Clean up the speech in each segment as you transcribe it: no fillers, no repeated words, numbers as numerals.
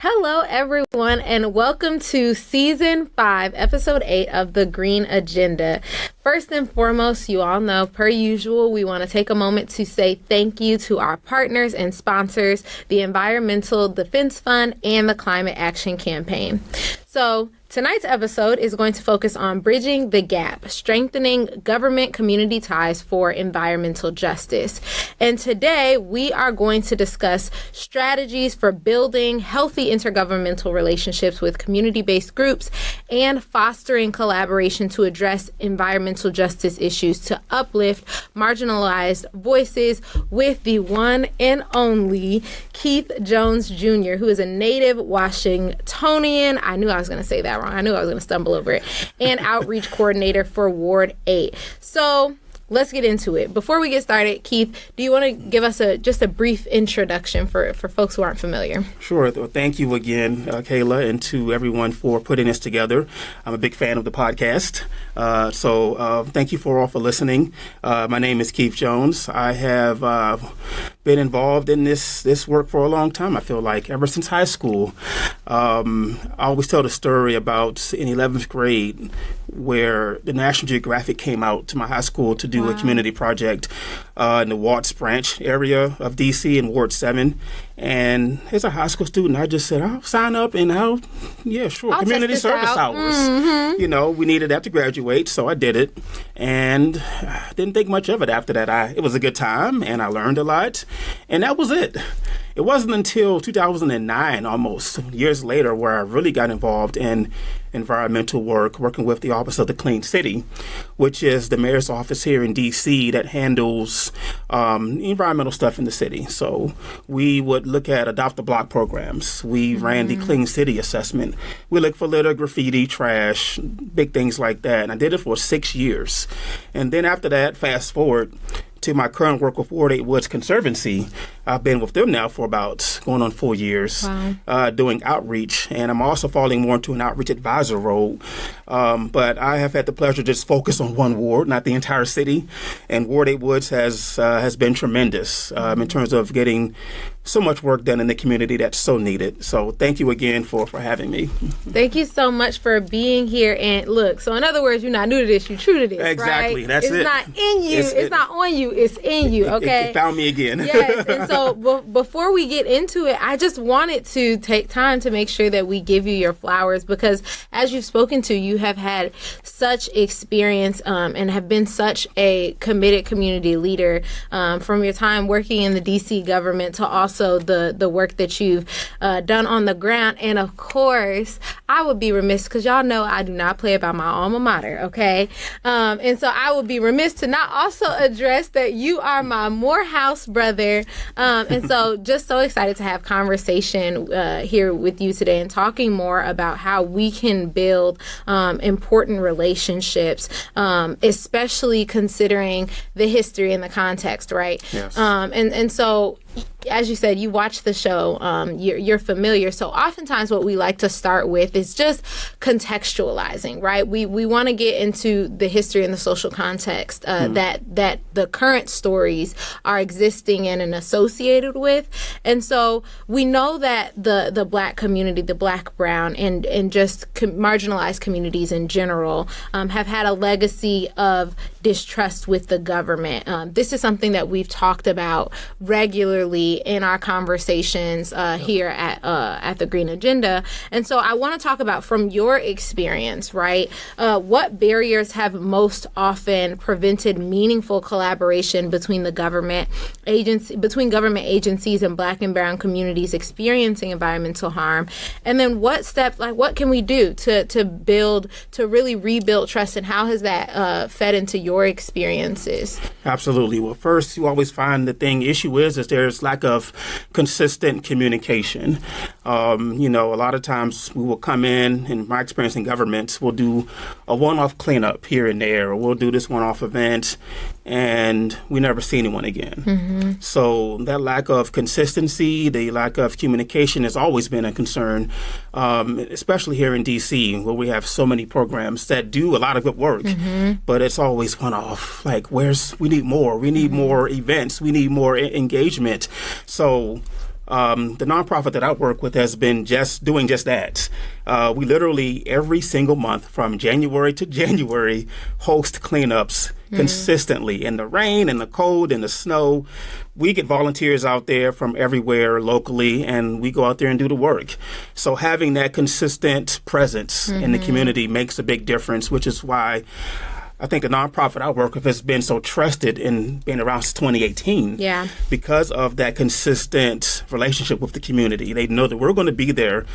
Hello, everyone, and welcome to Season 5, Episode 8 of The Green Agenda. First and foremost, you all know, per usual, we want to take a moment to say thank you to our partners and sponsors, the Environmental Defense Fund and the Climate Action Campaign. So, tonight's episode is going to focus on bridging the gap, strengthening government-community ties for environmental justice. And today, we are going to discuss strategies for building healthy intergovernmental relationships with community-based groups and fostering collaboration to address environmental justice issues to uplift marginalized voices with the one and only Keith Jones Jr., who is a native Washingtonian. I knew I was going to say that wrong. I knew I was going to stumble over it. And outreach coordinator for Ward 8. So let's get into it. Before we get started, Keith, do you want to give us just a brief introduction for folks who aren't familiar? Sure. Thank you again, Kayla, and to everyone for putting this together. I'm a big fan of the podcast. So thank you all for listening. My name is Keith Jones. I have been involved in this work for a long time, I feel like, ever since high school. I always tell the story about in 11th grade where the National Geographic came out to my high school to do a community project in the Watts Branch area of D.C. in Ward 7. And as a high school student, I just said, I'll sign up and I'll community service hours. Mm-hmm. You know, we needed that to graduate, so I did it. And I didn't think much of it after that. It was a good time, and I learned a lot. And that was it. It wasn't until 2009, almost years later, where I really got involved in environmental work, working with the Office of the Clean City, which is the mayor's office here in D.C. that handles environmental stuff in the city. So we would look at adopt-a-block programs. We ran the Clean City assessment. We looked for litter, graffiti, trash, big things like that. And I did it for 6 years. And then after that, fast forward to my current work with Ward 8 Woods Conservancy. I've been with them now for about going on 4 years, doing outreach, and I'm also falling more into an outreach advisor role. But I have had the pleasure to just focus on one ward, not the entire city, and Ward 8 Woods has been tremendous in terms of getting so much work done in the community that's so needed. So thank you again for having me. Thank you so much for being here. And look, so in other words, you're not new to this, you're true to this, exactly. Right? That's it. It's not in you. It's not on you. It's in you, okay? It found me again. Yes, and so before we get into it, I just wanted to take time to make sure that we give you your flowers because as you've spoken to, you have had such experience and have been such a committed community leader from your time working in the D.C. government to also the work that you've done on the ground. And of course, I would be remiss because y'all know I do not play about my alma mater, okay? And so I would be remiss to not also address that you are my Morehouse brother. And so just so excited to have conversation here with you today and talking more about how we can build important relationships, especially considering the history and the context, right? Yes. And so as you said, you watch the show, you're familiar. So oftentimes what we like to start with is just contextualizing, right? We want to get into the history and the social context that the current stories are existing in and associated with. And so we know that the Black community, the Black, brown, and just marginalized communities in general have had a legacy of distrust with the government. This is something that we've talked about regularly in our conversations here at the Green Agenda. And so I want to talk about from your experience, right? What barriers have most often prevented meaningful collaboration between government agencies and Black and brown communities experiencing environmental harm? And then what steps, what can we do to really rebuild trust, and how has that fed into your experiences? Absolutely. Well, first, you always find the issue is there's lack of consistent communication. A lot of times we will come in my experience in government, we'll do a one-off cleanup here and there, or we'll do this one-off event, and we never see anyone again. Mm-hmm. So that lack of consistency, the lack of communication has always been a concern, especially here in D.C., where we have so many programs that do a lot of good work, but it's always one-off. We need more. We need more events. We need more engagement. So The nonprofit that I work with has been just doing just that. We literally every single month from January to January host cleanups consistently in the rain, in the cold, in the snow. We get volunteers out there from everywhere locally, and we go out there and do the work. So having that consistent presence in the community makes a big difference, which is why I think the nonprofit I work with has been so trusted in being around since 2018. Yeah. Because of that consistent relationship with the community. They know that we're going to be there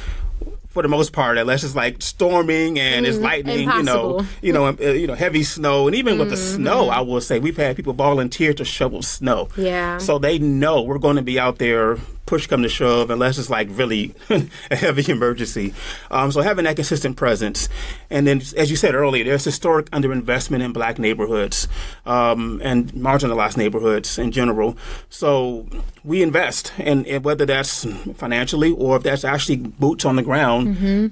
for the most part, unless it's like storming and it's lightning, heavy snow. And even with the snow, I will say we've had people volunteer to shovel snow. Yeah. So they know we're going to be out there, push come to shove, unless it's like really a heavy emergency. So having that consistent presence. And then, as you said earlier, there's historic underinvestment in Black neighborhoods and marginalized neighborhoods in general. So we invest, and whether that's financially or if that's actually boots on the ground,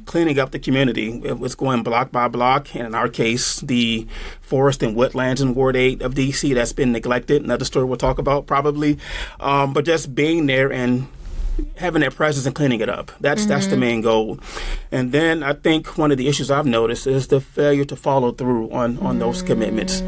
cleaning up the community. It was going block by block, and in our case, the forest and woodlands in Ward 8 of D.C. that's been neglected. Another story we'll talk about probably. But just being there and having that presence and cleaning it up. That's the main goal. And then I think one of the issues I've noticed is the failure to follow through on those commitments.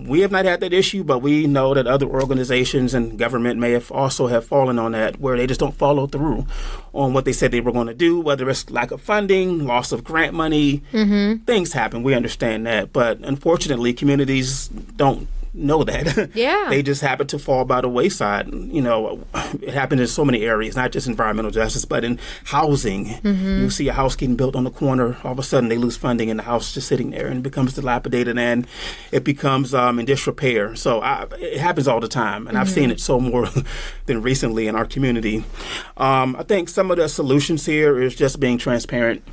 We have not had that issue, but we know that other organizations and government may have also have fallen on that, where they just don't follow through on what they said they were going to do, whether it's lack of funding, loss of grant money. Things happen. We understand that. But unfortunately, communities don't know that. Yeah. They just happen to fall by the wayside. You know, it happens in so many areas, not just environmental justice, but in housing. You see a house getting built on the corner, all of a sudden they lose funding and the house just sitting there and it becomes dilapidated and it becomes in disrepair. So it happens all the time, and I've seen it so more than recently in our community. I think some of the solutions here is just being transparent.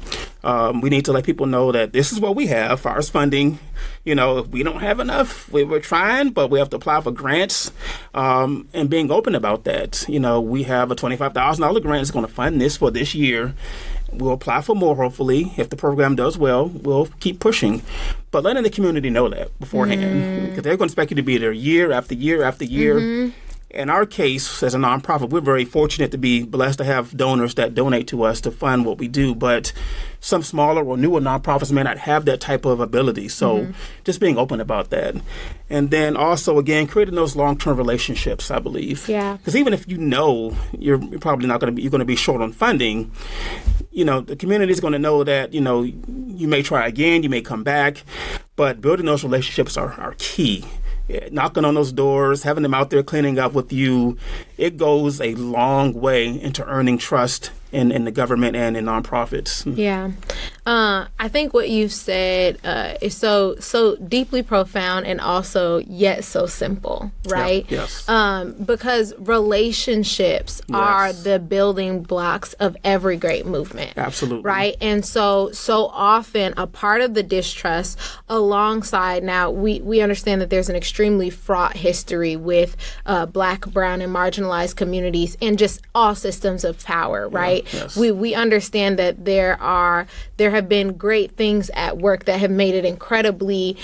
We need to let people know that this is what we have as far as funding. You know, if we don't have enough, we're trying, but we have to apply for grants, and being open about that. You know, we have a $25,000 grant that's going to fund this for this year. We'll apply for more, hopefully. If the program does well, we'll keep pushing. But letting the community know that beforehand, because they're going to expect you to be there year after year after year. In our case, as a nonprofit, we're very fortunate to be blessed to have donors that donate to us to fund what we do. But some smaller or newer nonprofits may not have that type of ability. So just being open about that. And then also, again, creating those long-term relationships, I believe. Yeah. Because even if you know you're probably not going to be, you're going to be short on funding, you know, the community is going to know that, you know, you may try again, you may come back. But building those relationships are key. Knocking on those doors, having them out there cleaning up with you, it goes a long way into earning trust in the government and in nonprofits. Yeah. I think what you've said is so deeply profound and also yet so simple, right? Yeah, yes. Because relationships are the building blocks of every great movement. Absolutely. Right? And so often a part of the distrust alongside, now we understand that there's an extremely fraught history with Black, brown, and marginalized communities and just all systems of power, right? Yes. We understand that there have been great things at work that have made it incredibly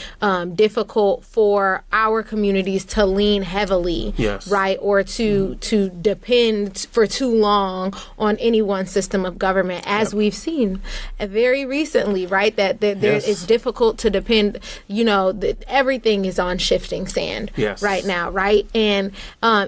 difficult for our communities to lean heavily, right, or to depend for too long on any one system of government, as we've seen very recently, right? That it's difficult to depend. You know, everything is on shifting sand right now, right? And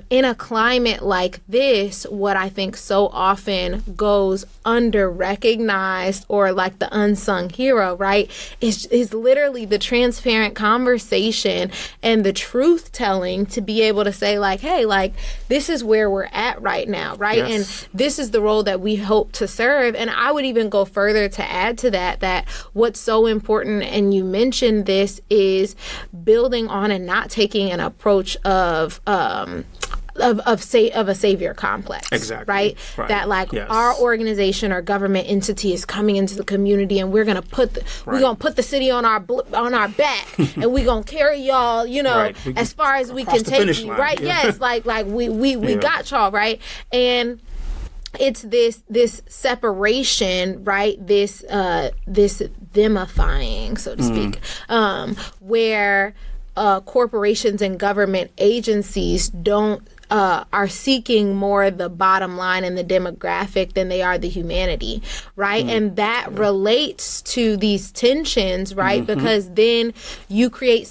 in a climate like this, what I think so often goes under recognized or like the unsung hero, right, is literally the transparent conversation and the truth telling to be able to say like, hey, like this is where we're at right now, right? And this is the role that we hope to serve. And I would even go further to add to that what's so important, and you mentioned this, is building on and not taking an approach of a savior complex. Exactly. Right? That like our organization or government entity is coming into the community and we're gonna put the city on our back and we're gonna carry y'all, you know, as far as we can take you. Right? Yes, like we got y'all, right? And it's this separation, right? This themifying, so to speak, where corporations and government agencies don't are seeking more the bottom line and the demographic than they are the humanity, right? And that relates to these tensions, right? Because then you create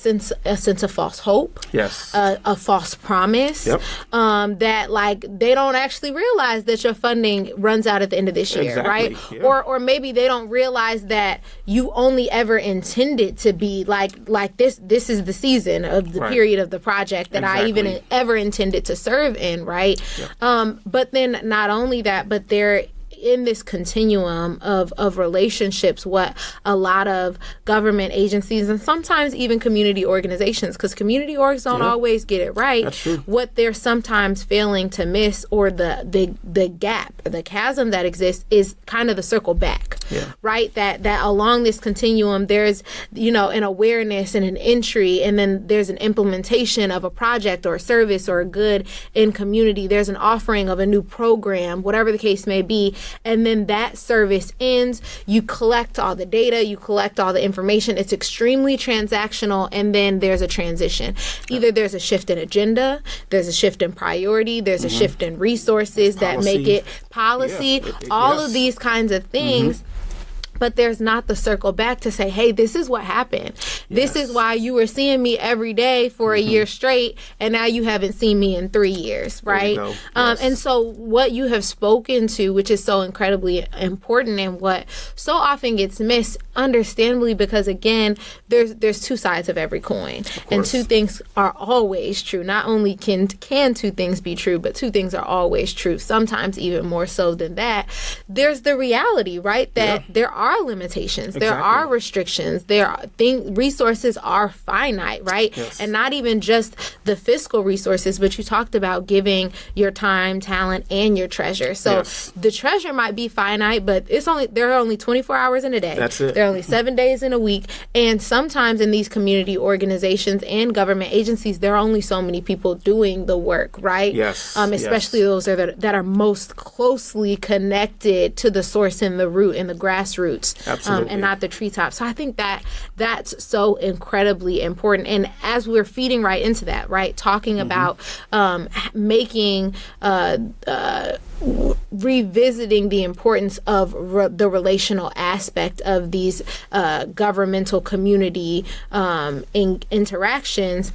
a sense of false hope, a false promise, that like they don't actually realize that your funding runs out at the end of this year, right? Or maybe they don't realize that you only ever intended to be like this is the season of the period of the project that I even ever intended to serve in, right? But then not only that, but they're in this continuum of relationships, what a lot of government agencies and sometimes even community organizations, because community orgs don't always get it right. That's true. What they're sometimes failing to miss, or the gap, the chasm that exists, is kind of the circle back, right? That along this continuum, there's, an awareness and an entry, and then there's an implementation of a project or a service or a good in community. There's an offering of a new program, whatever the case may be. And then that service ends. You collect all the data, you collect all the information. It's extremely transactional. And then there's a transition. Either there's a shift in agenda, there's a shift in priority, there's a shift in resources that make it policy, all of these kinds of things. But there's not the circle back to say, hey, this is what happened. This is why you were seeing me every day for a year straight, and now you haven't seen me in 3 years, right? And so what you have spoken to, which is so incredibly important and what so often gets missed, understandably, because again, there's two sides of every coin. And two things are always true. Not only can two things be true, but two things are always true, sometimes even more so than that. There's the reality, right? That there are limitations, there are restrictions, resources are finite, right? And not even just the fiscal resources, but you talked about giving your time, talent, and your treasure. So the treasure might be finite, but there are only 24 hours in a day. That's it. There are only 7 days in a week. And sometimes in these community organizations and government agencies, there are only so many people doing the work, right? Especially those that are most closely connected to the source and the root and the grassroots. And not the treetops. So I think that's so incredibly important. And as we're feeding right into that, right, talking about revisiting the importance of the relational aspect of these governmental community interactions,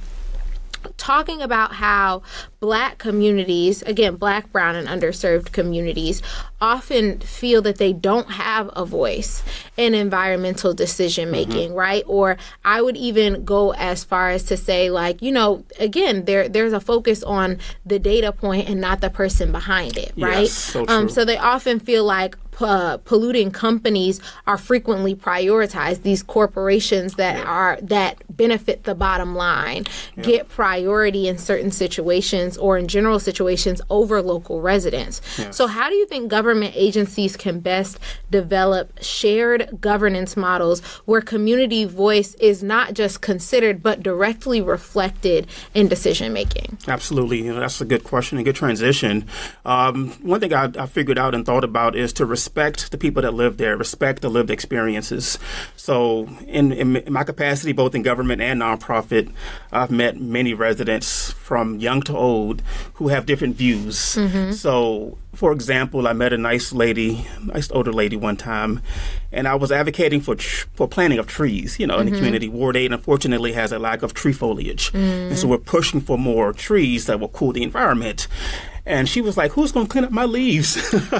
talking about how Black communities, again, Black, brown, and underserved communities, often feel that they don't have a voice in environmental decision making, right? Or I would even go as far as to say, like, again, there's a focus on the data point and not the person behind it, right? So true. So they often feel like polluting companies are frequently prioritized. These corporations that benefit the bottom line get priority in certain situations or in general situations over local residents. So how do you think government agencies can best develop shared governance models where community voice is not just considered but directly reflected in decision making? Absolutely. That's a good question and good transition. One thing I figured out and thought about is to respect the people that live there, respect the lived experiences. So in my capacity, both in government and nonprofit, I've met many residents from young to old who have different views. So, for example, I met a nice older lady one time, and I was advocating for planting of trees, in the community. Ward 8, unfortunately, has a lack of tree foliage. And so we're pushing for more trees that will cool the environment. And she was like, who's going to clean up my leaves?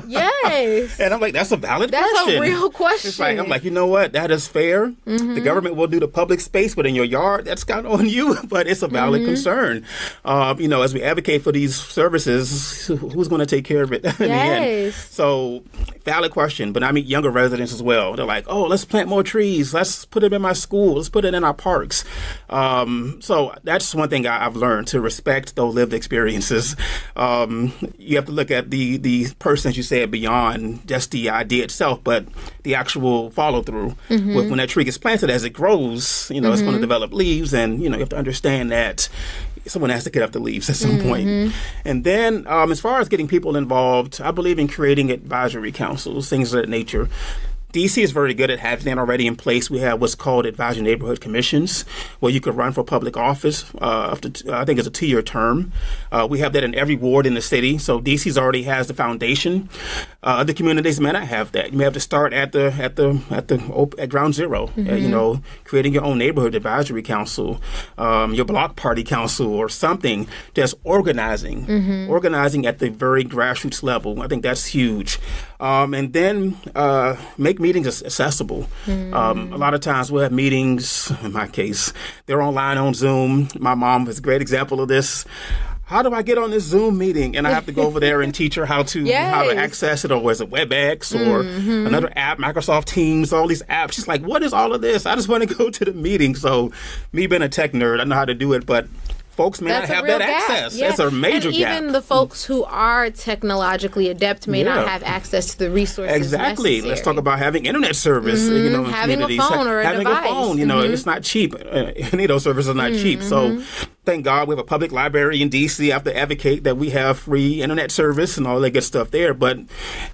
Yes. And I'm like, that's a valid question. That's a real question. It's like, I'm like, you know what? That is fair. The government will do the public space, but in your yard, that's kind of on you. But it's a valid concern. As we advocate for these services, who's going to take care of it in the end? So, valid question. But I meet younger residents as well. They're like, oh, let's plant more trees. Let's put it in my school. Let's put it in our parks. So that's one thing I've learned, to respect those lived experiences. You have to look at the person, as you said, beyond just the idea itself, but the actual follow through. When that tree gets planted, as it grows, it's going to develop leaves, and you have to understand that someone has to get up the leaves at some point. And then as far as getting people involved, I believe in creating advisory councils, things of that nature. DC is very good at having that already in place. We have what's called advisory neighborhood commissions, where you could run for public office up to, I think it's a 2-year term. We have that in every ward in the city. So DC's already has the foundation. Other communities may not have that. You may have to start at ground zero. Creating your own neighborhood advisory council, your block party council, or something. Just organizing at the very grassroots level. I think that's huge. And then make meetings accessible. A lot of times we'll have meetings, in my case, they're online on Zoom. My mom is a great example of this. How do I get on this Zoom meeting? And I have to go over there and teach her how to access it, or is it WebEx or another app, Microsoft Teams, all these apps. She's like, what is all of this? I just want to go to the meeting. So me being a tech nerd, I know how to do it, but folks may not have that access. Yeah. That's a major gap. Even the folks who are technologically adept may not have access to the resources necessary. Let's talk about having internet service. In having communities. A phone or a device. It's not cheap. Any of those services are not cheap. So thank God we have a public library in D.C. I have to advocate that we have free internet service and all that good stuff there. But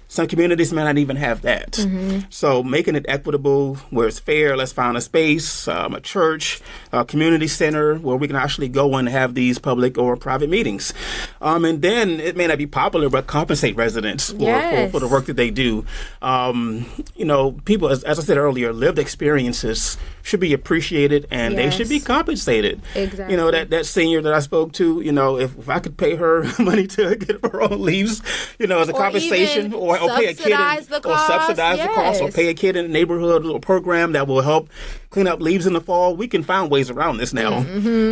some communities may not even have that. So making it equitable, where it's fair. Let's find a space, a church, a community center where we can actually go and have these public or private meetings. And then it may not be popular, but compensate residents for the work that they do. People, as I said earlier, lived experiences should be appreciated and they should be compensated. Exactly. That senior that I spoke to, if I could pay her money to get her own leaves, as a compensation, or pay a kid the cost, or pay a kid in a neighborhood little program that will help clean up leaves in the fall. We can find ways around this now.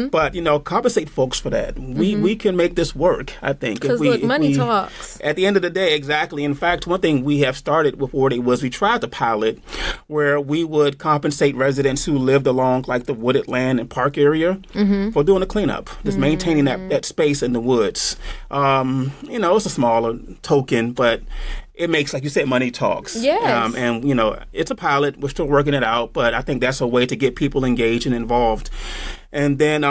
But, compensate folks for that. We can make this work, I think. Because money talks. At the end of the day, exactly. In fact, one thing we have started with Ward 8 was we tried to pilot where we would compensate residents who lived along like the wooded land and park area for doing a cleanup, just maintaining that space in the woods. It's a smaller token, but it makes, like you said, money talks. Yes. It's a pilot. We're still working it out, but I think that's a way to get people engaged and involved. And then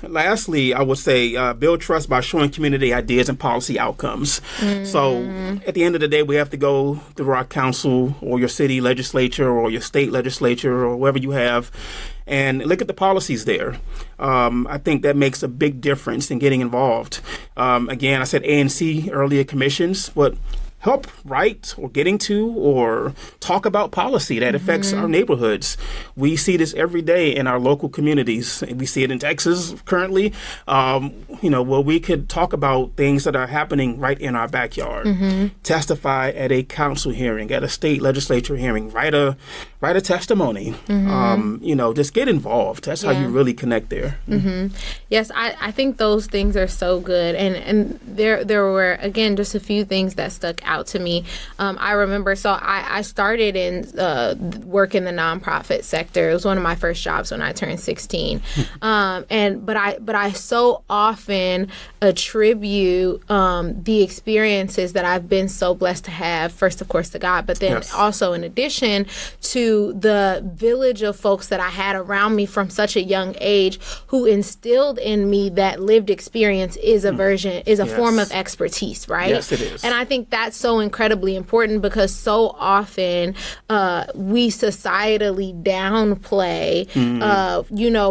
lastly, I would say build trust by showing community ideas and policy outcomes. So at the end of the day, we have to go through our council or your city legislature or your state legislature or whoever you have and look at the policies there. I think that makes a big difference in getting involved. Again, I said ANC earlier commissions, but help write or getting to or talk about policy that affects our neighborhoods. We see this every day in our local communities. We see it in Texas currently, where we could talk about things that are happening right in our backyard. Testify at a council hearing, at a state legislature hearing, write a testimony. Just get involved. That's how you really connect there. Yes, I think those things are so good. And there were, again, just a few things that stuck out to me. I remember, I started in work in the nonprofit sector. It was one of my first jobs when I turned 16. But I so often attribute the experiences that I've been so blessed to have, first, of course, to God, but then also in addition to the village of folks that I had around me from such a young age who instilled in me that lived experience is a form of expertise, right? Yes, it is. And I think that's so incredibly important because so often we societally downplay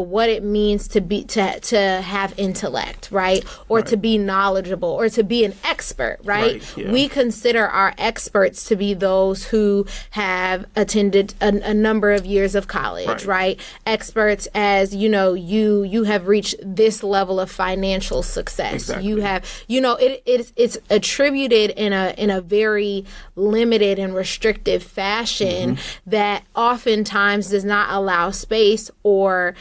what it means to have intellect, right? Or to be knowledgeable or to be an expert, right? We consider our experts to be those who have attended a number of years of college, right? Experts as, you have reached this level of financial success. Exactly. You have, it's attributed in a very limited and restrictive fashion that oftentimes does not allow space or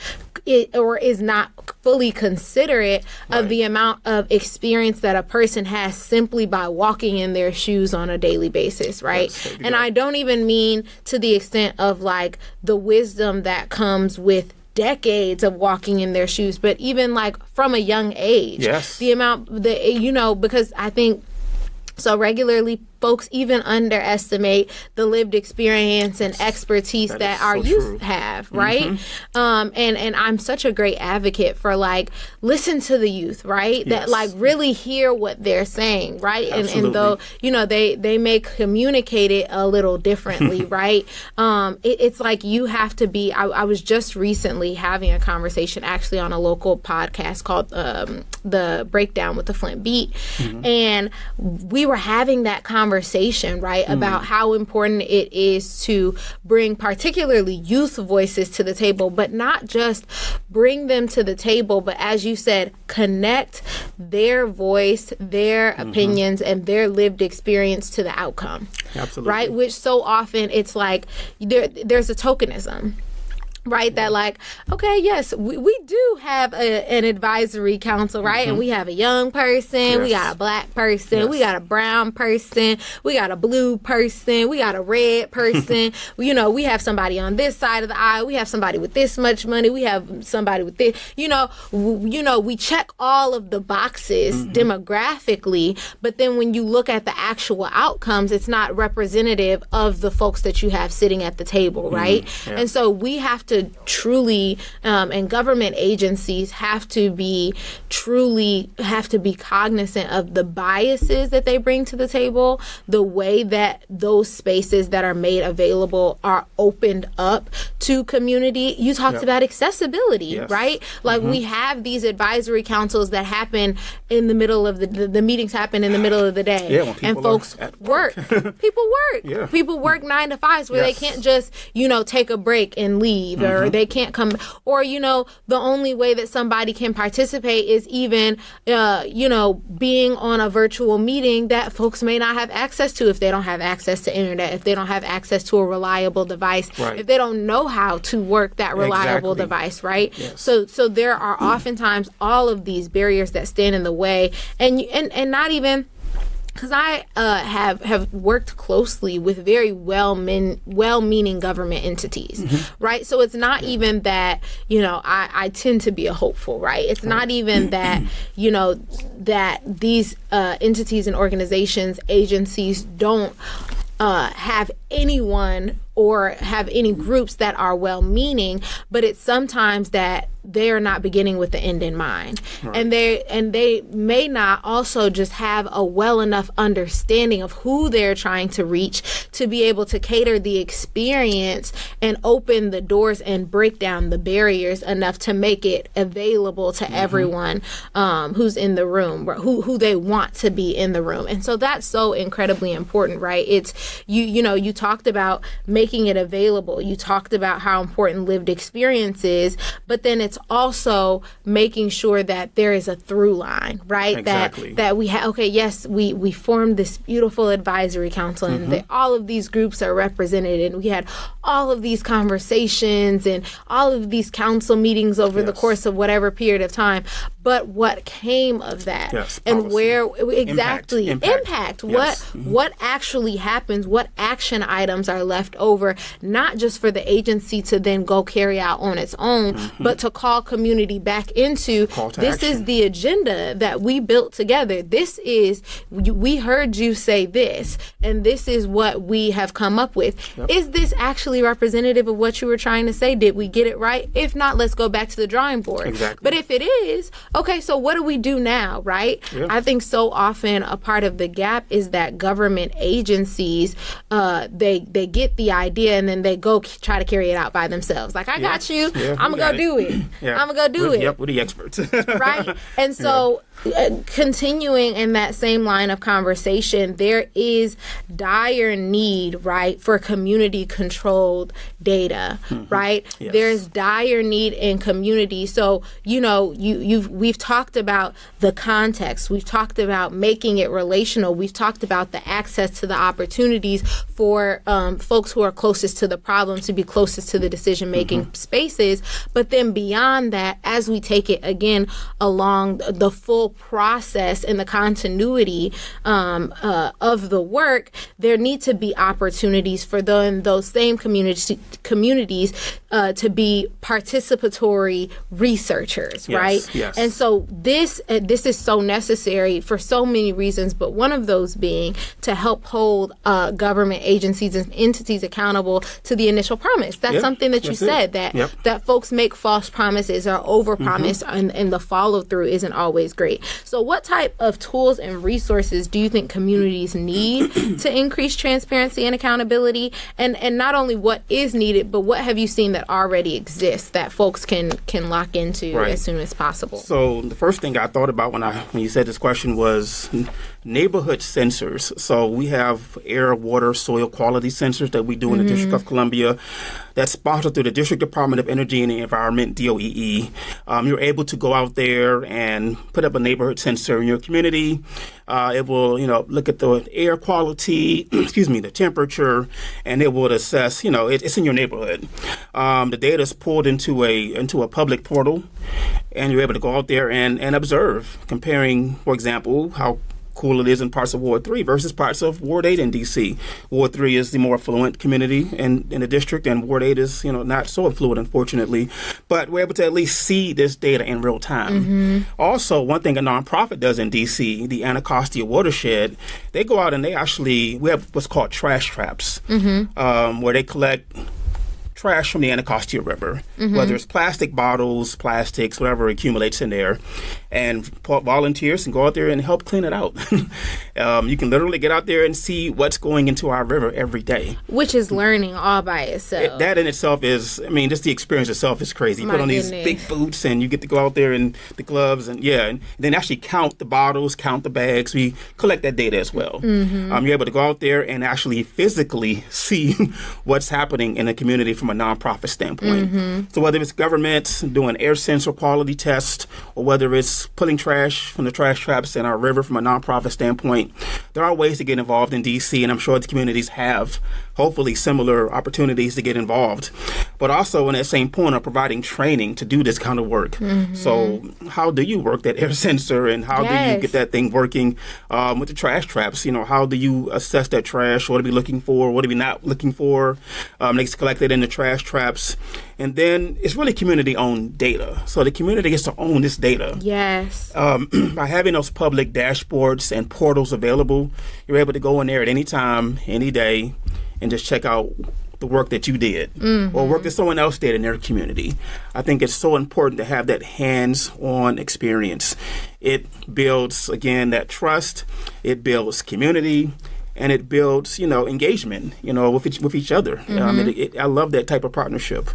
is not fully considerate of the amount of experience that a person has simply by walking in their shoes on a daily basis, right? Yes, and I don't even mean to the extent of like the wisdom that comes with decades of walking in their shoes, but even like from a young age, the amount that, because I think so regularly folks even underestimate the lived experience and expertise that our youth have, right? And I'm such a great advocate for like, listen to the youth, right? That like really hear what they're saying, right? And though, you know, they may communicate it a little differently, right? It's like you have to be, I was just recently having a conversation actually on a local podcast called The Breakdown with the Flint Beat. And we were having that conversation, right, about how important it is to bring particularly youth voices to the table, but not just bring them to the table, but as you said, connect their voice, their opinions, and their lived experience to the outcome. Absolutely. Right? Which so often it's like there's a tokenism. Right, that like, okay, yes, we do have an advisory council, right? And we have a young person, we got a black person, we got a brown person, we got a blue person, we got a red person. You know, we have somebody on this side of the aisle, we have somebody with this much money, we have somebody with this. You know, we check all of the boxes demographically, but then when you look at the actual outcomes, it's not representative of the folks that you have sitting at the table, right? And so we have to truly, and government agencies have to be cognizant of the biases that they bring to the table, the way that those spaces that are made available are opened up to community. You talked about accessibility, right? Like we have these advisory councils that happen in the middle of the meetings happen in the middle of the day, and folks work. People work. People work 9 to 5 where they can't just, you know, take a break and leave, or they can't come, or, you know, the only way that somebody can participate is even, you know, being on a virtual meeting that folks may not have access to if they don't have access to internet, if they don't have access to a reliable device, if they don't know how to work that reliable device, right? So there are oftentimes all of these barriers that stand in the way, and not even. Because I have worked closely with very well-meaning government entities, right? So it's not even that, you know, I tend to be a hopeful, right? It's not even that, you know, that these entities and organizations, agencies don't have anyone or have any groups that are well-meaning, but it's sometimes that they are not beginning with the end in mind. And they may not also just have a well enough understanding of who they're trying to reach to be able to cater the experience and open the doors and break down the barriers enough to make it available to everyone who's in the room, who they want to be in the room. And so that's so incredibly important, right? It's you know, you talked about making it available. You talked about how important lived experience is, but then it's also making sure that there is a through line, right? Exactly. That we have, okay, yes, we formed this beautiful advisory council and all of these groups are represented, and we had all of these conversations and all of these council meetings over the course of whatever period of time. But what came of that, and where exactly impact. What actually happens, what action items are left over, not just for the agency to then go carry out on its own, but to call community back into this action. Is the agenda that we built together. This is, we heard you say this, and this is what we have come up with. Is this actually representative of what you were trying to say? Did we get it right? If not, let's go back to the drawing board. But if it is, okay, so what do we do now, right? I think so often a part of the gap is that government agencies, they get the idea and then they go try to carry it out by themselves. Like, I got you. I'm going to go do it. I'm going to go do it. Yep, we're the experts. Right? And so continuing in that same line of conversation, there is dire need, right, for community-controlled data, right? There's dire need in community. So, you know, we've talked about the context. We've talked about making it relational. We've talked about the access to the opportunities for folks who are closest to the problem to be closest to the decision-making spaces. But then beyond that, as we take it again along the full whole process and the continuity of the work, there need to be opportunities for those same communities to be participatory researchers, right? Yes. And so this is so necessary for so many reasons, but one of those being to help hold government agencies and entities accountable to the initial promise. That's something that you said, that folks make false promises or overpromise, and the follow through isn't always great. So what type of tools and resources do you think communities need to increase transparency and accountability? And not only what is needed, but what have you seen that already exists that folks can lock into as soon as possible? So the first thing I thought about when you said this question was neighborhood sensors. So we have air, water, soil quality sensors that we do in the District of Columbia that's sponsored through the District Department of Energy and the Environment, DOEE. You're able to go out there and put up a neighborhood sensor in your community. It will, look at the air quality, the temperature, and it will assess, it's in your neighborhood. The data is pulled into a public portal, and you're able to go out there and observe, comparing, for example, how cool it is in parts of Ward 3 versus parts of Ward 8 in D.C. Ward 3 is the more affluent community in the district, and Ward 8 is, not so affluent, unfortunately. But we're able to at least see this data in real time. Also, one thing a nonprofit does in D.C., the Anacostia Watershed, they go out and we have what's called trash traps, where they collect trash from the Anacostia River, whether it's plastic bottles, plastics, whatever accumulates in there, and volunteers can go out there and help clean it out. You can literally get out there and see what's going into our river every day. Which is learning all by itself. That in itself is, just the experience itself is crazy. You put on these big boots and you get to go out there in the gloves and then actually count the bottles, count the bags. We collect that data as well. You're able to go out there and actually physically see what's happening in the community from a nonprofit standpoint. So whether it's government doing air sensor quality tests, or whether it's pulling trash from the trash traps in our river from a nonprofit standpoint, there are ways to get involved in DC, and I'm sure the communities have hopefully similar opportunities to get involved. But also in that same point of providing training to do this kind of work. So how do you work that air sensor, and how do you get that thing working with the trash traps? How do you assess that trash? What are we looking for? What are we not looking for? Next, collect it in the trash traps. And then it's really community-owned data. So the community gets to own this data. Yes. By having those public dashboards and portals available, you're able to go in there at any time, any day, and just check out the work that you did or work that someone else did in their community. I think it's so important to have that hands-on experience. It builds, again, that trust. It builds community. And it builds, engagement, with each other. I love that type of partnership.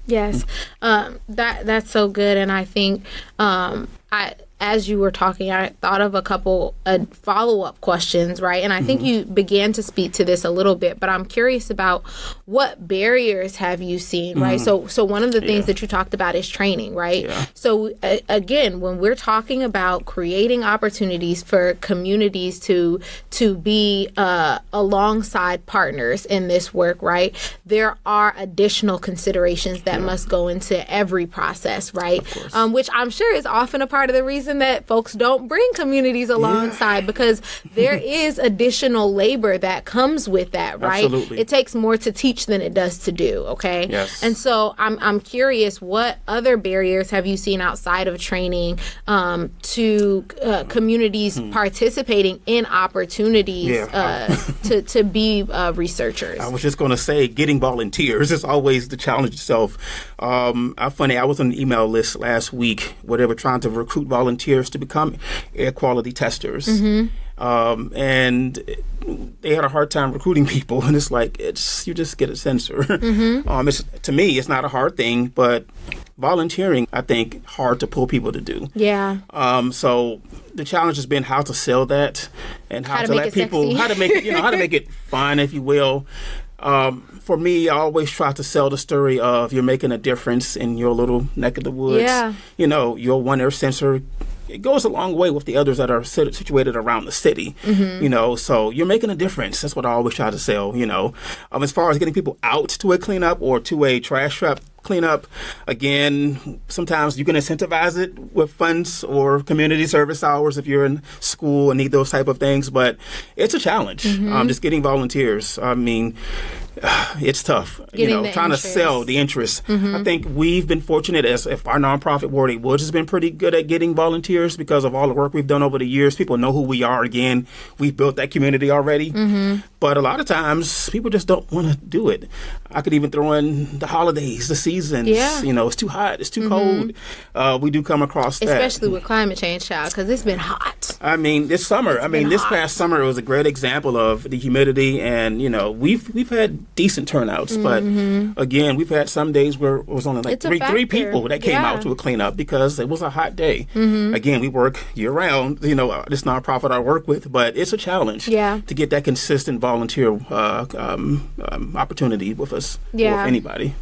Yes, that's so good. And I think as you were talking, I thought of a couple follow-up questions, right? And I think you began to speak to this a little bit, but I'm curious about what barriers have you seen, right? So one of the things that you talked about is training, right? Yeah. So again, when we're talking about creating opportunities for communities to be alongside partners in this work, right? There are additional considerations that must go into every process, right? Which I'm sure is often a part of the reason that folks don't bring communities alongside, because there is additional labor that comes with that, right? Absolutely. It takes more to teach than it does to do, okay? Yes. And so I'm curious, what other barriers have you seen outside of training to communities participating in opportunities to be researchers? I was just going to say, getting volunteers is always the challenge itself. Funny, I was on an email list last week where they were trying to recruit volunteers to become air quality testers. And they had a hard time recruiting people. And it's like, you just get a sensor. To me, it's not a hard thing, but volunteering, I think, hard to pull people to do. Yeah. So the challenge has been how to sell that and how to let people, sexy. how to make it, how to make it fun, if you will. For me, I always try to sell the story of you're making a difference in your little neck of the woods. Yeah. Your one air sensor, it goes a long way with the others that are situated around the city. So you're making a difference. That's what I always try to sell. As far as getting people out to a cleanup or to a trash trap cleanup, again, sometimes you can incentivize it with funds or community service hours if you're in school and need those type of things. But it's a challenge. Just getting volunteers. I mean, it's tough, trying to sell the interest. I think we've been fortunate as if our nonprofit Ward 8 Woods has been pretty good at getting volunteers because of all the work we've done over the years. People know who we are. Again, we've built that community already. But a lot of times people just don't want to do it. I could even throw in the holidays, the seasons. It's too hot. It's too cold. We do come across that. Especially with climate change, child, because it's been hot. I mean, this summer, this past summer, it was a great example of the humidity. And, we've had decent turnouts. But, again, we've had some days where it was only like three people that came out to a cleanup because it was a hot day. Again, we work year-round, this nonprofit I work with. But it's a challenge to get that consistent volunteer opportunity with us or with anybody.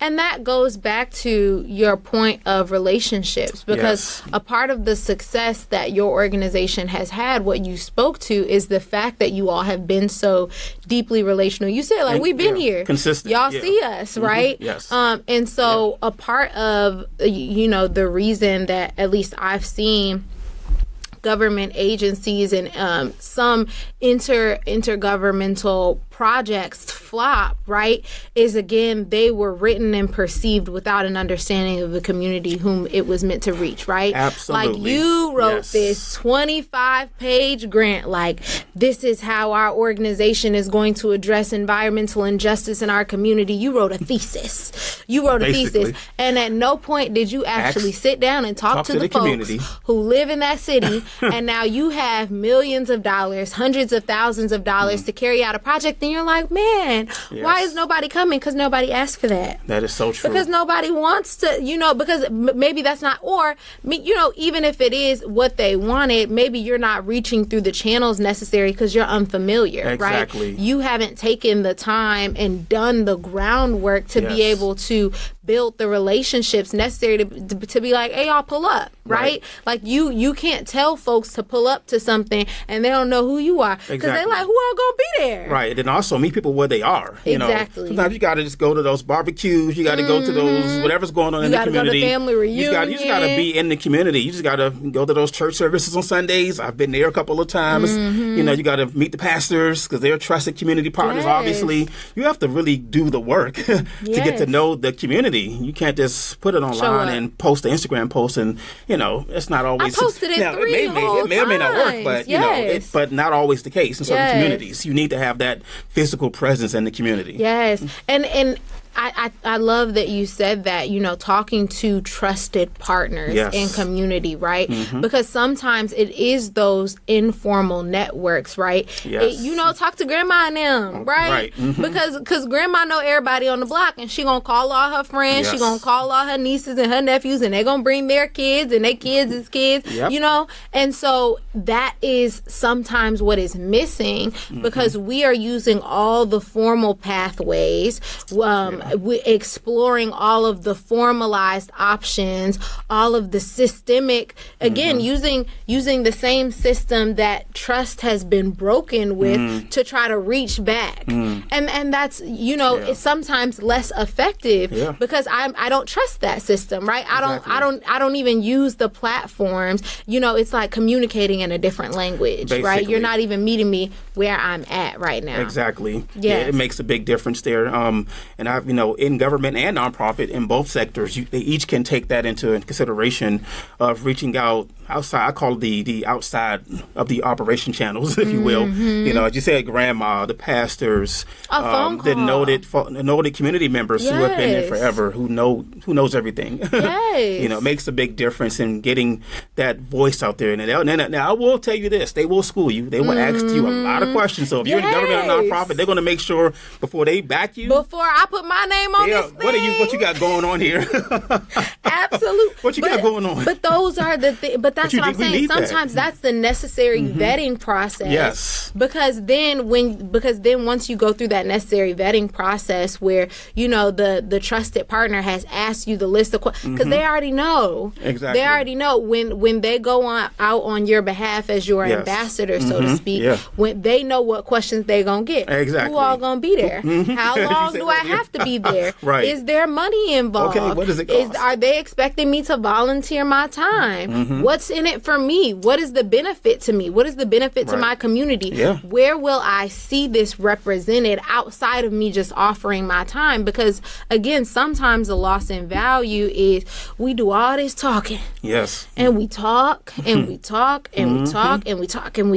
And that goes back to your point of relationships, because a part of the success that your organization has had, what you spoke to, is the fact that you all have been so deeply relational. You said, like, we've been here. Consistent. Y'all see us, right? Yes. And so a part of, the reason that at least I've seen government agencies and some intergovernmental projects flop, right, is, again, they were written and perceived without an understanding of the community whom it was meant to reach, right? Absolutely. Like, you wrote this 25-page grant, like, this is how our organization is going to address environmental injustice in our community. You wrote a thesis. And at no point did you actually sit down and talk to the folks community who live in that city, and now you have millions of dollars, hundreds of thousands of dollars to carry out a project. And you're like, man, why is nobody coming? Because nobody asked for that. That is so true. Because nobody wants to, because maybe that's not, or, even if it is what they wanted, maybe you're not reaching through the channels necessary because you're unfamiliar, exactly. right? You haven't taken the time and done the groundwork to be able to build the relationships necessary to be like, hey, y'all, pull up, right? Like, you can't tell folks to pull up to something and they don't know who you are because they're like, who all gonna be there? Right. And then also meet people where they are. Exactly. Sometimes you got to just go to those barbecues. You got to go to those whatever's going on in the community. You got to go to family reunion. You just got to be in the community. You just got to go to those church services on Sundays. I've been there a couple of times. You got to meet the pastors because they're trusted community partners. Obviously, you have to really do the work to get to know the community. You can't just put it online and post an Instagram post and it's not always. I posted it it may or may not work, but but not always the case in certain communities. You need to have that physical presence in the community. Yes. And I love that you said that, talking to trusted partners in community, right? Because sometimes it is those informal networks, right? Yes. Talk to grandma and them, right? Because grandma know everybody on the block and she gonna call all her friends, she gonna call all her nieces and her nephews, and they gonna bring their kids and their kids' kids, And so that is sometimes what is missing because we are using all the formal pathways, we're exploring all of the formalized options, all of the systemic, again, using the same system that trust has been broken with to try to reach back. And that's, it's sometimes less effective because I don't trust that system, right? I don't even use the platforms. It's like communicating in a different language, right? You're not even meeting me where I'm at right now. Exactly. Yeah, it makes a big difference there. And I've, in government and nonprofit, in both sectors, they each can take that into consideration of reaching out outside. I call it the outside of the operation channels, if you will. As you said, grandma, the pastors, the noted community members who have been there forever, who knows everything. It makes a big difference in getting that voice out there. And now I will tell you this: they will school you. They will ask you a lot of questions. So if you're in government or nonprofit, they're going to make sure before they back you, before I put my name on this thing, what you got going on here? Absolutely. What you got going on? But those are the things. But that's what I'm saying. Sometimes that's the necessary vetting process. Yes. Because then once you go through that necessary vetting process where, the trusted partner has asked you the list of questions, because they already know. Exactly. They already know when they go out on your behalf as your ambassador, so to speak, when they know what questions they're going to get. Exactly. Who all going to be there? How long do I have to be there? Right. Is there money involved? Okay, what does it cost? Are they expecting me to volunteer my time? What's in it for me? What is the benefit to me? What is the benefit to my community? Yeah. Where will I see this represented outside of me just offering my time? Because again, sometimes the loss in value is we do all this talking. Yes. And we talk and we talk and we talk and we talk and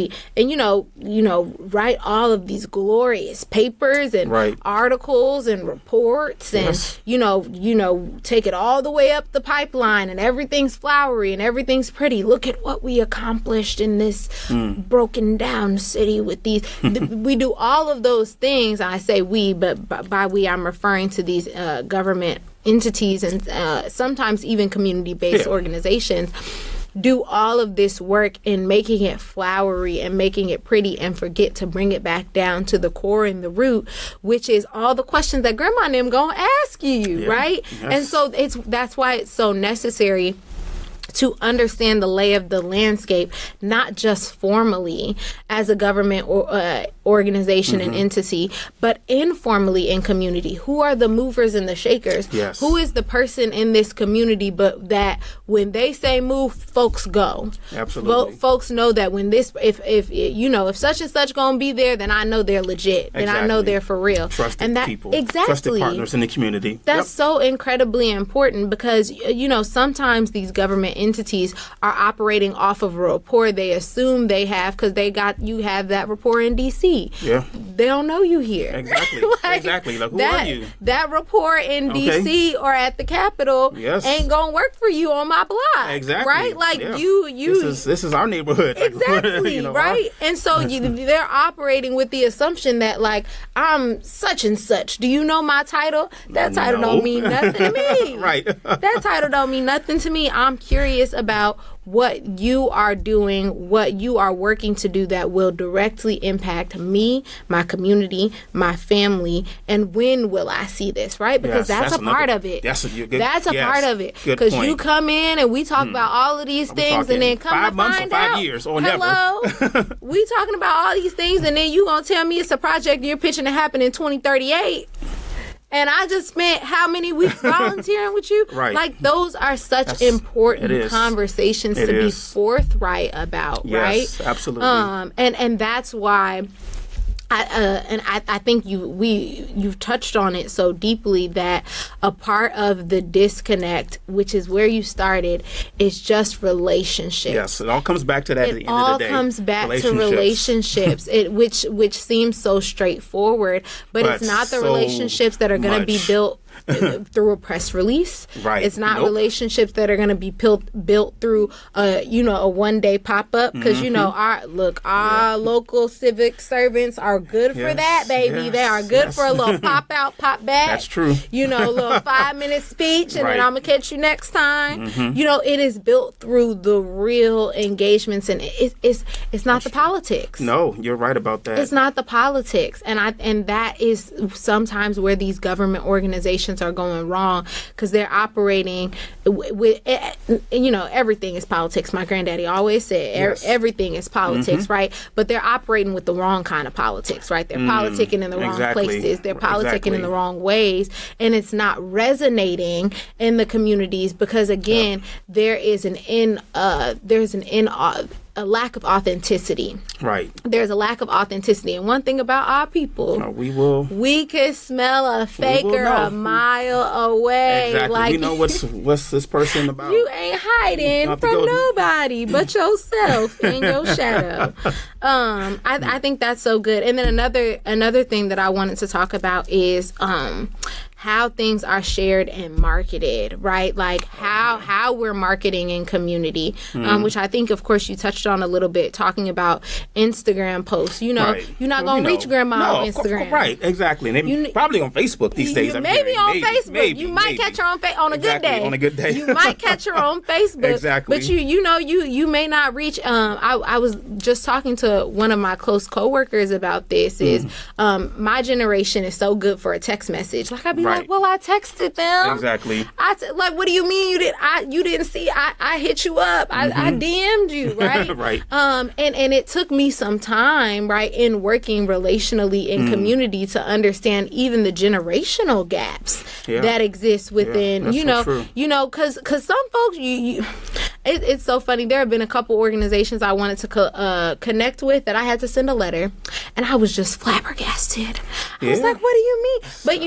write all of these glorious papers and articles and reports and take it all the way up the pipeline and everything's flowery and everything's pretty. Look at what we accomplished in this broken down city with these. We do all of those things. I say we, but by we I'm referring to these government entities and sometimes even community-based organizations do all of this work in making it flowery and making it pretty and forget to bring it back down to the core and the root, which is all the questions that grandma and them gonna ask you, right? Yes. And so that's why it's so necessary to understand the lay of the landscape, not just formally as a government or organization and entity, but informally in community. Who are the movers and the shakers? Yes. Who is the person in this community, but that when they say move, folks go. Absolutely. Folks know that when this, if such and such gonna be there, then I know they're legit. Then I know they're for real. Trusted people. Exactly. Trusted partners in the community. That's so incredibly important because, sometimes these government entities are operating off of a rapport they assume they have because you have that rapport in D.C. Yeah. They don't know you here. Exactly. Exactly. Like, who are you? That rapport in D.C. or at the Capitol ain't going to work for you on my block. Exactly. Right? Like, This is our neighborhood. Exactly. Right? And so they're operating with the assumption that, like, I'm such and such. Do you know my title? That title don't mean nothing to me. Right. That title don't mean nothing to me. I'm curious about what you are doing, what you are working to do that will directly impact me, my community, my family, and when will I see this, right? Because that's a part of it. That's a part of it. Because you come in and we talk about all of these things and then come 5 to months find or 5 out, years or hello, never. we talking about all these things and then you gonna tell me it's a project you're pitching to happen in 2038. And I just spent how many weeks volunteering with you? Right. Like, those are such important conversations to be forthright about, right? Yes, absolutely. And that's why I think you've touched on it so deeply that a part of the disconnect, which is where you started, is just relationships. Yes, it all comes back to that at the end of the day. It all comes back to relationships, which seems so straightforward, but it's not the relationships that are going to be built through a press release. Right. It's not relationships that are going to be built through a one-day pop-up because our local civic servants are good for that, baby. Yes, they are good for a little pop out, pop back. That's true. A little 5-minute speech and then I'm gonna catch you next time. It is built through the real engagements and it's not the politics. No, you're right about that. It's not the politics, and that is sometimes where these government organizations are going wrong because they're operating with everything is politics. My granddaddy always said everything is politics, right? But they're operating with the wrong kind of politics, right? They're politicking in the wrong places. They're politicking in the wrong ways, and it's not resonating in the communities because again, there is a lack of authenticity. Right. There's a lack of authenticity. And one thing about our people, we can smell a faker a mile away. Exactly. Like, we know what's this person about. You ain't hiding from nobody but yourself and your shadow. I think that's so good. And then another thing that I wanted to talk about is how things are shared and marketed, right? Like how we're marketing in community, which I think, of course, you touched on a little bit, talking about Instagram posts. You know, you're not going to reach grandma on Instagram. Right, exactly. And probably on Facebook these days. Maybe on Facebook. You might catch her on a good day. On a good day. You might catch her on Facebook. Exactly. But you may not reach. I was just talking to one of my close coworkers about this. Is my generation is so good for a text message. Like I'd be like, well, I texted them. Exactly. Like, what do you mean you didn't see? I hit you up. I DM'd you, right? Right. And it took me some time, right, in working relationally in community to understand even the generational gaps that exist within. Because some folks, it's so funny. There have been a couple organizations I wanted to connect with that I had to send a letter, and I was just flabbergasted. I was like, what do you mean? But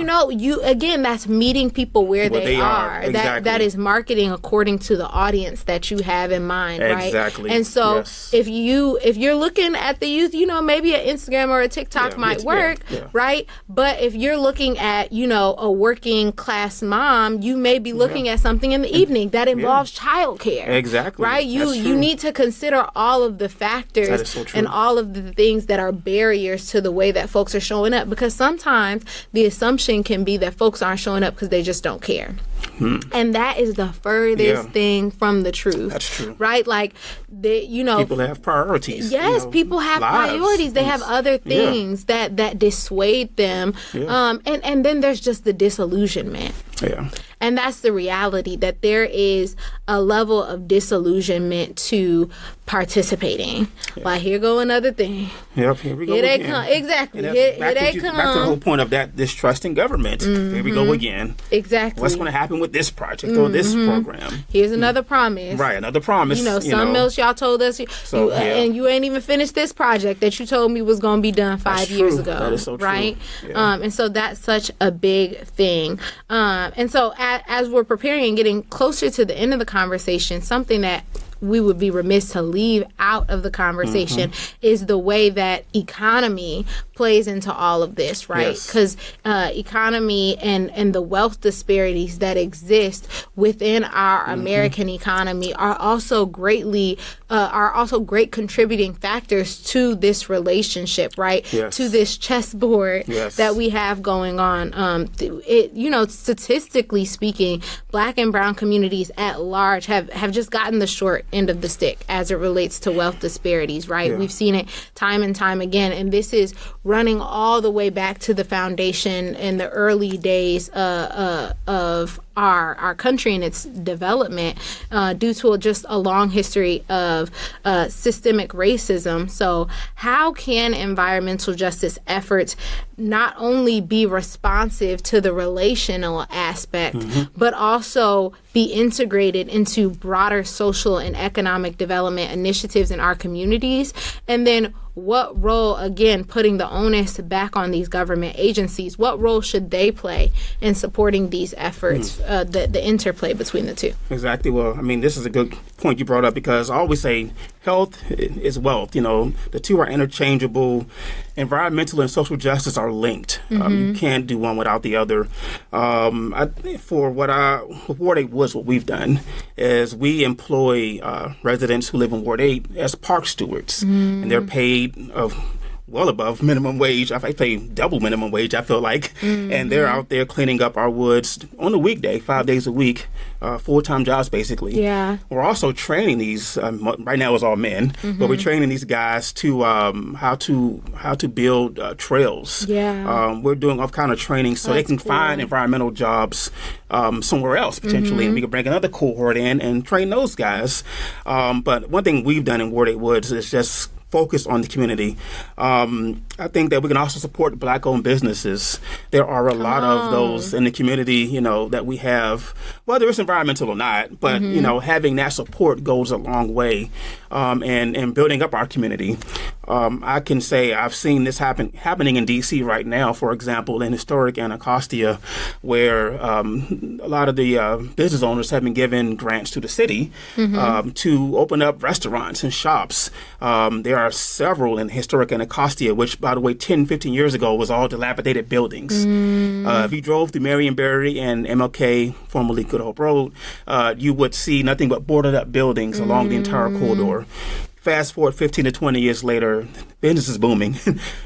that's meeting people where they are. Exactly. That is marketing according to the audience that you have in mind, right? Exactly. And so if you're looking at the youth, maybe an Instagram or a TikTok might work, right? But if you're looking at, a working class mom, you may be looking at something in the evening that involves childcare. Exactly. Right? You need to consider all of the factors and all of the things that are barriers to the way that folks are showing up, because sometimes the assumption can be that folks aren't showing up because they just don't care. And that is the furthest thing from the truth. That's true. Right? Like, people have priorities. Yes, people have priorities. They have other things that dissuade them. And then there's just the disillusionment. Yeah. And that's the reality, that there is a level of disillusionment to participating. Like, here go another thing. Yep, here we go again. Here they come. Exactly. Here they come. Back to the whole point of that distrust in government. Here we go again. Exactly. What's going to happen with this project or this program? Here's another promise. Right, another promise. Something else y'all told us. And you ain't even finished this project that you told me was going to be done 5 years ago. That is so true. Right? Yeah. And so that's such a big thing. And so as we're preparing and getting closer to the end of the conversation, something that we would be remiss to leave out of the conversation is the way that economy plays into all of this, right? Because economy and the wealth disparities that exist within our American economy are also great contributing factors to this relationship, right? To this chessboard that we have going on. Statistically speaking, Black and brown communities at large have just gotten the short end of the stick as it relates to wealth disparities, right? We've seen it time and time again, and this is running all the way back to the foundation in the early days of our country and its development due to just a long history of systemic racism. So how can environmental justice efforts not only be responsive to the relational aspect, but also be integrated into broader social and economic development initiatives in our communities? And then what role, again, putting the onus back on these government agencies, what role should they play in supporting these efforts, the interplay between the two? Exactly. Well, I mean, this is a good point you brought up, because I always say health is wealth. The two are interchangeable. Environmental and social justice are linked. You can't do one without the other. For Ward 8 Woods, what we've done is we employ residents who live in Ward 8 as park stewards, and they're paid well above minimum wage. I pay double minimum wage, I feel like. And they're out there cleaning up our woods on a weekday, 5 days a week, full-time jobs basically. Yeah. We're also training these, right now it's all men, but we're training these guys to how to build trails. Yeah. We're doing all kind of training so they can find environmental jobs somewhere else potentially, and we can bring another cohort in and train those guys. But one thing we've done in Ward 8 Woods is just focus on the community. I think that we can also support Black-owned businesses. There are a lot of those in the community, that we have, whether it's environmental or not, but, having that support goes a long way in building up our community. I can say I've seen this happening in D.C. right now, for example, in historic Anacostia, where a lot of the business owners have been given grants to the city to open up restaurants and shops. There are several in historic Anacostia, which, by the way, 10, 15 years ago was all dilapidated buildings. If you drove through Marionberry and MLK, formerly Good Hope Road, you would see nothing but boarded up buildings along the entire corridor. Fast forward 15 to 20 years later, business is booming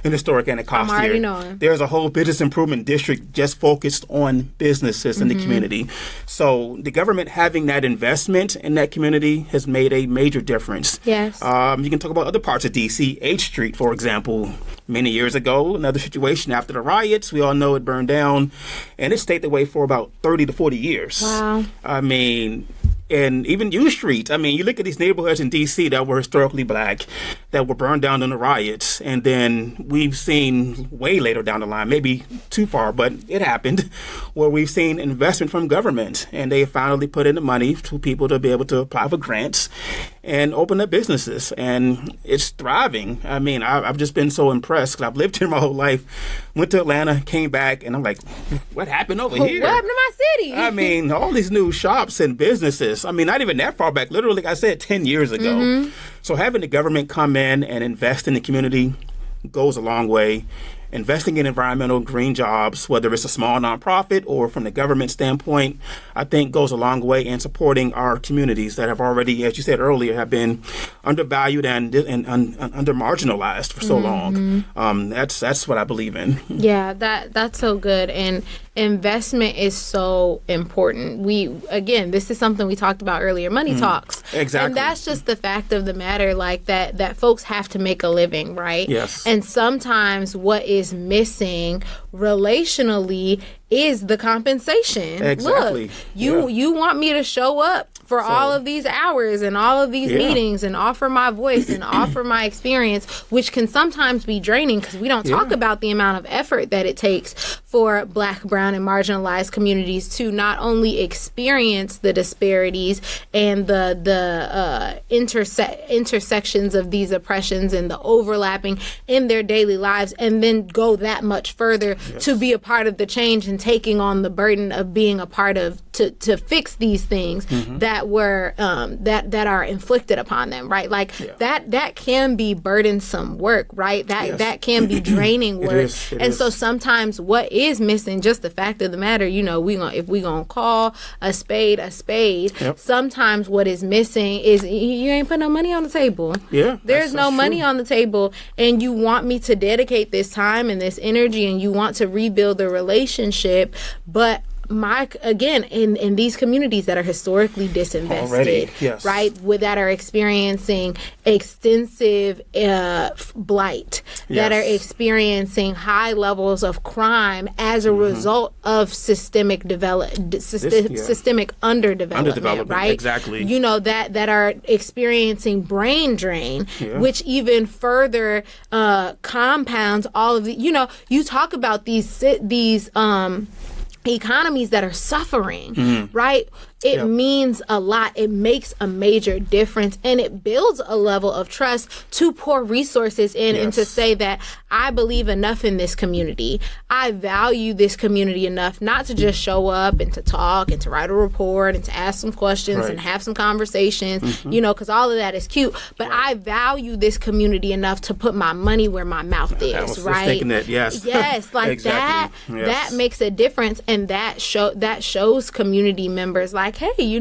in historic Anacostia. I'm already knowing. There's a whole business improvement district just focused on businesses in the community. So the government having that investment in that community has made a major difference. Yes. You can talk about other parts of D.C. H Street, for example. Many years ago, another situation after the riots, we all know it burned down, and it stayed that way for about 30 to 40 years. Wow. I mean, and even U Street. I mean, you look at these neighborhoods in D.C. that were historically black, that were burned down in the riots, and then we've seen way later down the line, maybe too far, but it happened, where we've seen investment from government, and they finally put in the money to people to be able to apply for grants and open up businesses, and it's thriving. I mean, I've just been so impressed, because I've lived here my whole life, went to Atlanta, came back, and I'm like, what happened over here? What happened to my city? I mean, all these new shops and businesses. I mean, not even that far back, literally, like I said, 10 years ago. So having the government come in and invest in the community goes a long way. Investing in environmental green jobs, whether it's a small nonprofit or from the government standpoint, I think goes a long way in supporting our communities that have already, as you said earlier, have been undervalued and under marginalized for so long. That's what I believe in. Yeah, that's so good. And investment is so important. This is something we talked about earlier. Money talks. Exactly. And that's just the fact of the matter, like that folks have to make a living, right? Yes. And sometimes what is missing relationally is the compensation. Exactly. Look, you want me to show up for all of these hours and all of these meetings and offer my voice and offer my experience, which can sometimes be draining, because we don't talk about the amount of effort that it takes for Black, brown, and marginalized communities to not only experience the disparities and the intersections of these oppressions and the overlapping in their daily lives, and then go that much further to be a part of the change and taking on the burden of being a part of to fix these things that were that are inflicted upon them, right? Like that can be burdensome work, right? That can be draining work. It is. So sometimes what is missing, just the fact of the matter, if we gonna call a spade, sometimes what is missing is you ain't put no money on the table. There's no money on the table, and you want me to dedicate this time and this energy, and you want to rebuild the relationship, but in these communities that are historically disinvested, right, that are experiencing extensive blight, that are experiencing high levels of crime as a result of systemic underdevelopment, right? Exactly. That are experiencing brain drain, which even further compounds all of the. You talk about these economies that are suffering, right? It means a lot. It makes a major difference, and it builds a level of trust to pour resources in and to say that I believe enough in this community. I value this community enough not to just show up and to talk and to write a report and to ask some questions and have some conversations, because all of that is cute. But I value this community enough to put my money where my mouth is, I was right? thinking that, Yes, like exactly. that makes a difference, and that shows community members like, hey,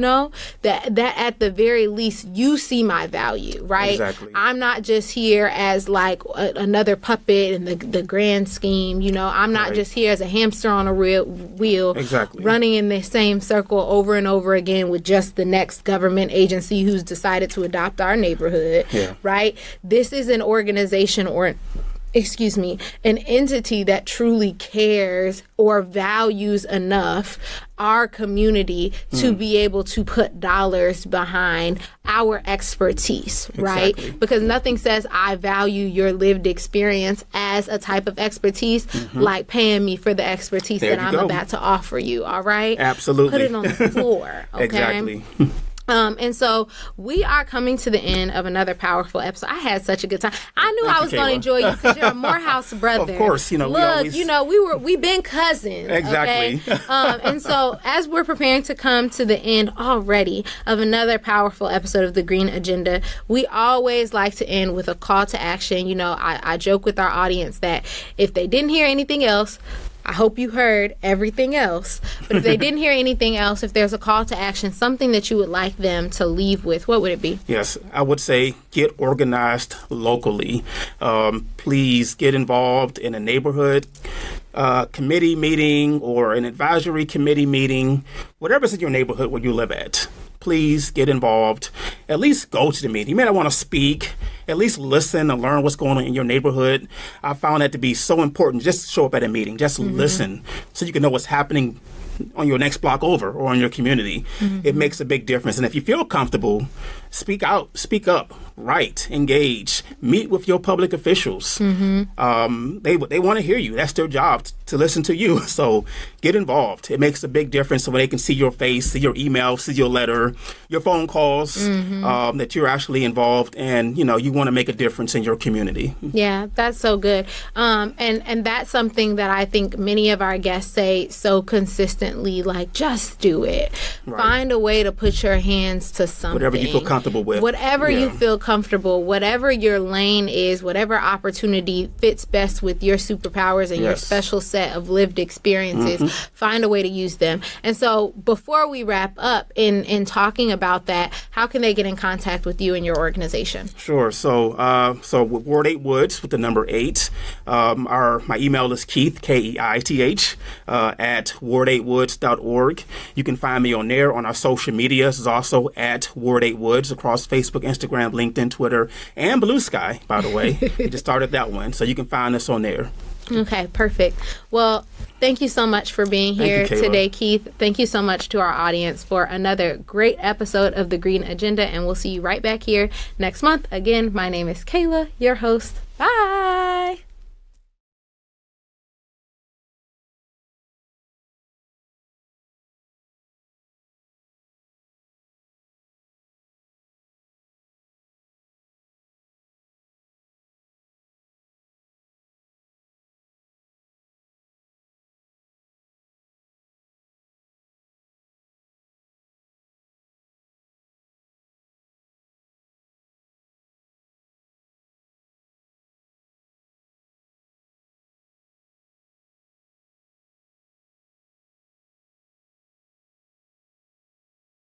that at the very least you see my value, right? Exactly. I'm not just here as like another puppet in the grand scheme. I'm not just here as a hamster on a wheel, running in the same circle over and over again with just the next government agency who's decided to adopt our neighborhood, right? This is an organization an entity that truly cares or values enough our community to be able to put dollars behind our expertise, right? Because nothing says I value your lived experience as a type of expertise like paying me for the expertise that I'm about to offer you, all right? Absolutely. Put it on the floor, okay? Exactly. And so we are coming to the end of another powerful episode. I had such a good time. I knew I was going to enjoy you because you're a Morehouse brother. Of course, we've been cousins. Exactly. Okay? And so as we're preparing to come to the end already of another powerful episode of the Green Agenda, we always like to end with a call to action. I joke with our audience that if they didn't hear anything else, I hope you heard everything else. But if they didn't hear anything else, if there's a call to action, something that you would like them to leave with, what would it be? Yes, I would say get organized locally. Please get involved in a neighborhood committee meeting or an advisory committee meeting, whatever's in your neighborhood where you live at. Please get involved. At least go to the meeting. You may not want to speak. At least listen and learn what's going on in your neighborhood. I found that to be so important. Just show up at a meeting. Just listen so you can know what's happening on your next block over or in your community. It makes a big difference. And if you feel comfortable, speak out, speak up, write, engage, meet with your public officials. They want to hear you. That's their job, to listen to you. So get involved. It makes a big difference so when they can see your face, see your email, see your letter, your phone calls, that you're actually involved and, you want to make a difference in your community. Yeah, that's so good. And that's something that I think many of our guests say so consistently, like, just do it. Right. Find a way to put your hands to something. Whatever you feel comfortable with. Whatever you feel comfortable, whatever your lane is, whatever opportunity fits best with your superpowers and your special set of lived experiences, find a way to use them. And so before we wrap up in talking about that, how can they get in contact with you and your organization? Sure. So with Ward 8 Woods with the number 8, my email is Keith, Keith, at ward8woods.org. You can find me on there. On our social media is also at Ward 8 Woods across Facebook, Instagram, LinkedIn, Twitter, and Blue Sky, by the way. We just started that one. So you can find us on there. Okay, perfect. Well, thank you so much for being here today, Keith. Thank you so much to our audience for another great episode of The Green Agenda, and we'll see you right back here next month. Again, my name is Kayla, your host. Bye.